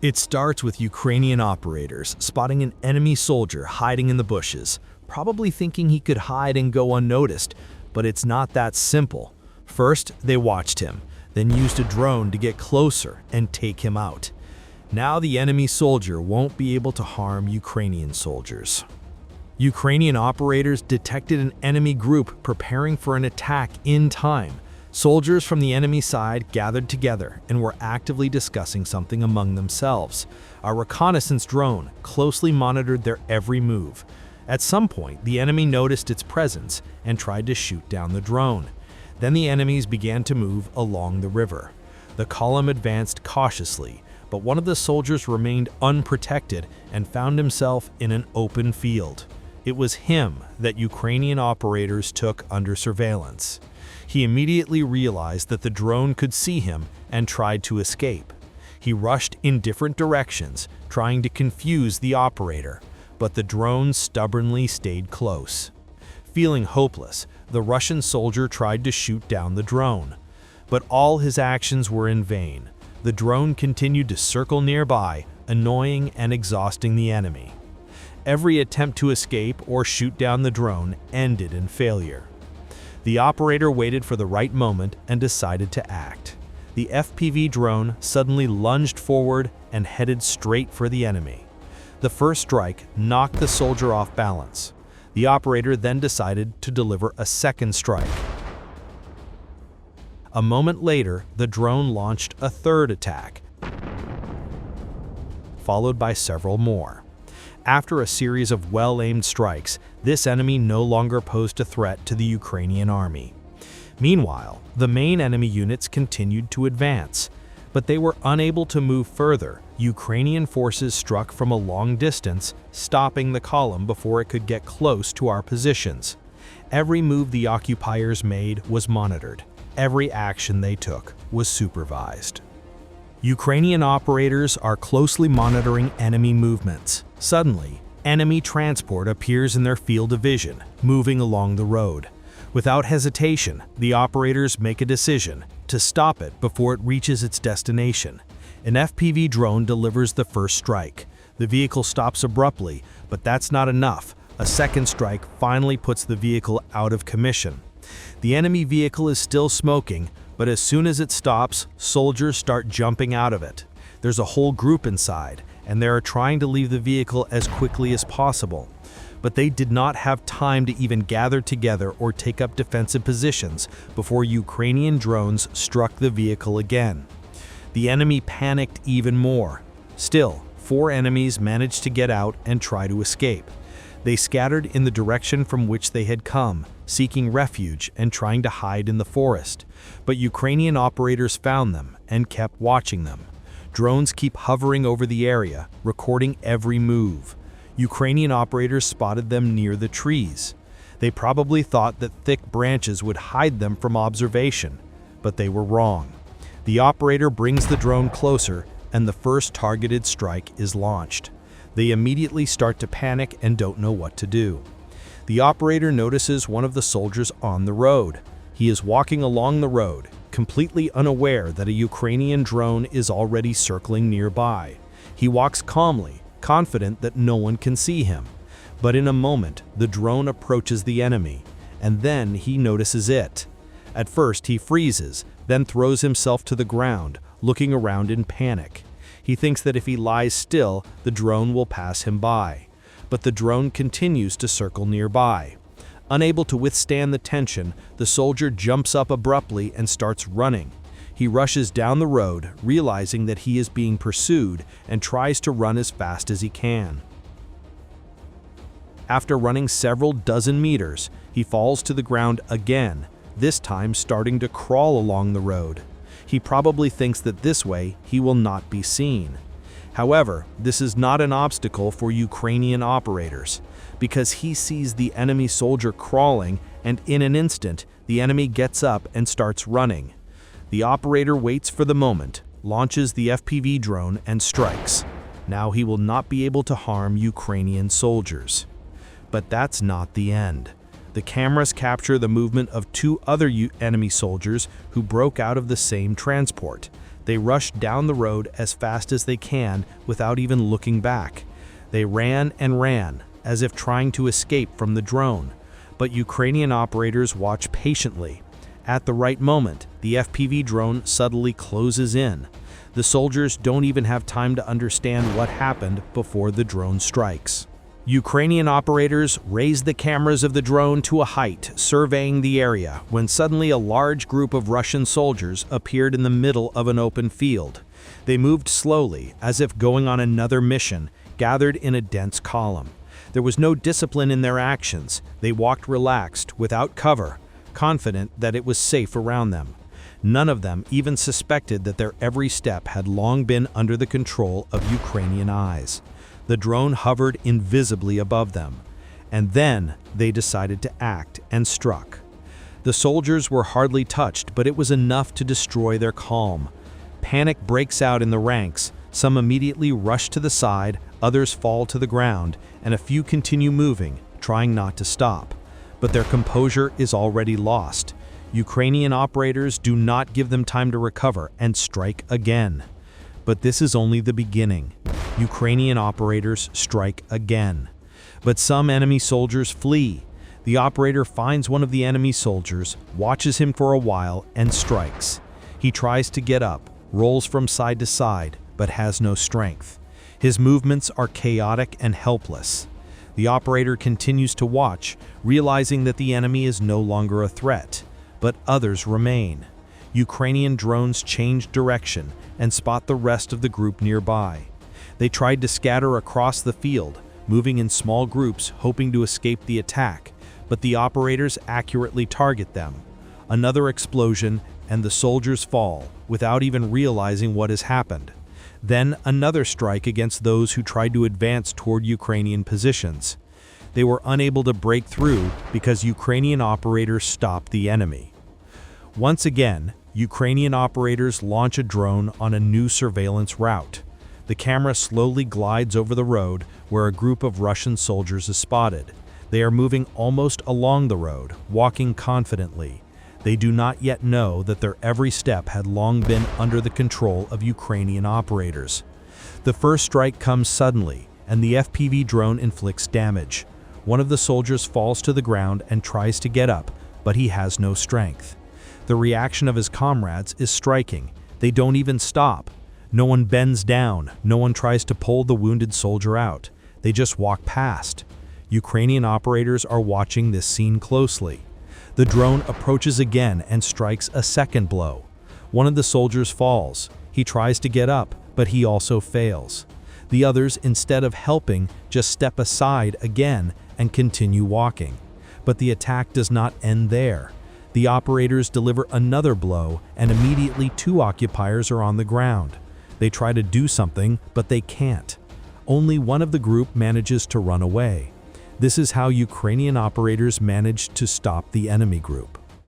It starts with Ukrainian operators spotting an enemy soldier hiding in the bushes, probably thinking he could hide and go unnoticed, but it's not that simple. First, they watched him, then used a drone to get closer and take him out. Now the enemy soldier won't be able to harm Ukrainian soldiers. Ukrainian operators detected an enemy group preparing for an attack in time. Soldiers from the enemy side gathered together and were actively discussing something among themselves. Our reconnaissance drone closely monitored their every move. At some point, the enemy noticed its presence and tried to shoot down the drone. Then the enemies began to move along the river. The column advanced cautiously, but one of the soldiers remained unprotected and found himself in an open field. It was him that Ukrainian operators took under surveillance. He immediately realized that the drone could see him and tried to escape. He rushed in different directions, trying to confuse the operator, but the drone stubbornly stayed close. Feeling hopeless, the Russian soldier tried to shoot down the drone. But all his actions were in vain. The drone continued to circle nearby, annoying and exhausting the enemy. Every attempt to escape or shoot down the drone ended in failure. The operator waited for the right moment and decided to act. The FPV drone suddenly lunged forward and headed straight for the enemy. The first strike knocked the soldier off balance. The operator then decided to deliver a second strike. A moment later, the drone launched a third attack, followed by several more. After a series of well-aimed strikes, this enemy no longer posed a threat to the Ukrainian army. Meanwhile, the main enemy units continued to advance, but they were unable to move further. Ukrainian forces struck from a long distance, stopping the column before it could get close to our positions. Every move the occupiers made was monitored. Every action they took was supervised. Ukrainian operators are closely monitoring enemy movements. Suddenly, enemy transport appears in their field of vision, moving along the road. Without hesitation, the operators make a decision to stop it before it reaches its destination. An FPV drone delivers the first strike. The vehicle stops abruptly, but that's not enough. A second strike finally puts the vehicle out of commission. The enemy vehicle is still smoking, but as soon as it stops, soldiers start jumping out of it. There's a whole group inside, and they are trying to leave the vehicle as quickly as possible. But they did not have time to even gather together or take up defensive positions before Ukrainian drones struck the vehicle again. The enemy panicked even more. Still, 4 enemies managed to get out and try to escape. They scattered in the direction from which they had come, seeking refuge and trying to hide in the forest. But Ukrainian operators found them and kept watching them. Drones keep hovering over the area, recording every move. Ukrainian operators spotted them near the trees. They probably thought that thick branches would hide them from observation, but they were wrong. The operator brings the drone closer, and the first targeted strike is launched. They immediately start to panic and don't know what to do. The operator notices one of the soldiers on the road. He is walking along the road, completely unaware that a Ukrainian drone is already circling nearby. He walks calmly, confident that no one can see him. But in a moment, the drone approaches the enemy, and then he notices it. At first, he freezes, then throws himself to the ground, looking around in panic. He thinks that if he lies still, the drone will pass him by. But the drone continues to circle nearby. Unable to withstand the tension, the soldier jumps up abruptly and starts running. He rushes down the road, realizing that he is being pursued, and tries to run as fast as he can. After running several dozen meters, he falls to the ground again, this time starting to crawl along the road. He probably thinks that this way he will not be seen. However, this is not an obstacle for Ukrainian operators, because he sees the enemy soldier crawling, and in an instant, the enemy gets up and starts running. The operator waits for the moment, launches the FPV drone, and strikes. Now he will not be able to harm Ukrainian soldiers. But that's not the end. The cameras capture the movement of 2 other enemy soldiers who broke out of the same transport. They rushed down the road as fast as they can without even looking back. They ran and ran, as if trying to escape from the drone. But Ukrainian operators watch patiently. At the right moment, the FPV drone suddenly closes in. The soldiers don't even have time to understand what happened before the drone strikes. Ukrainian operators raised the cameras of the drone to a height, surveying the area, when suddenly a large group of Russian soldiers appeared in the middle of an open field. They moved slowly, as if going on another mission, gathered in a dense column. There was no discipline in their actions. They walked relaxed, without cover, confident that it was safe around them. None of them even suspected that their every step had long been under the control of Ukrainian eyes. The drone hovered invisibly above them, and then they decided to act and struck. The soldiers were hardly touched, but it was enough to destroy their calm. Panic breaks out in the ranks. Some immediately rush to the side, others fall to the ground, and a few continue moving, trying not to stop. But their composure is already lost. Ukrainian operators do not give them time to recover and strike again. But this is only the beginning. Ukrainian operators strike again. But some enemy soldiers flee. The operator finds one of the enemy soldiers, watches him for a while, and strikes. He tries to get up, rolls from side to side, but has no strength. His movements are chaotic and helpless. The operator continues to watch, realizing that the enemy is no longer a threat. But others remain. Ukrainian drones change direction and spot the rest of the group nearby. They tried to scatter across the field, moving in small groups, hoping to escape the attack, but the operators accurately target them. Another explosion, and the soldiers fall, without even realizing what has happened. Then another strike against those who tried to advance toward Ukrainian positions. They were unable to break through because Ukrainian operators stopped the enemy. Once again, Ukrainian operators launch a drone on a new surveillance route. The camera slowly glides over the road where a group of Russian soldiers is spotted. They are moving almost along the road, walking confidently. They do not yet know that their every step had long been under the control of Ukrainian operators. The first strike comes suddenly, and the FPV drone inflicts damage. One of the soldiers falls to the ground and tries to get up, but he has no strength. The reaction of his comrades is striking. They don't even stop. No one bends down. No one tries to pull the wounded soldier out. They just walk past. Ukrainian operators are watching this scene closely. The drone approaches again and strikes a second blow. One of the soldiers falls. He tries to get up, but he also fails. The others, instead of helping, just step aside again and continue walking. But the attack does not end there. The operators deliver another blow, and immediately two occupiers are on the ground. They try to do something, but they can't. Only one of the group manages to run away. This is how Ukrainian operators managed to stop the enemy group.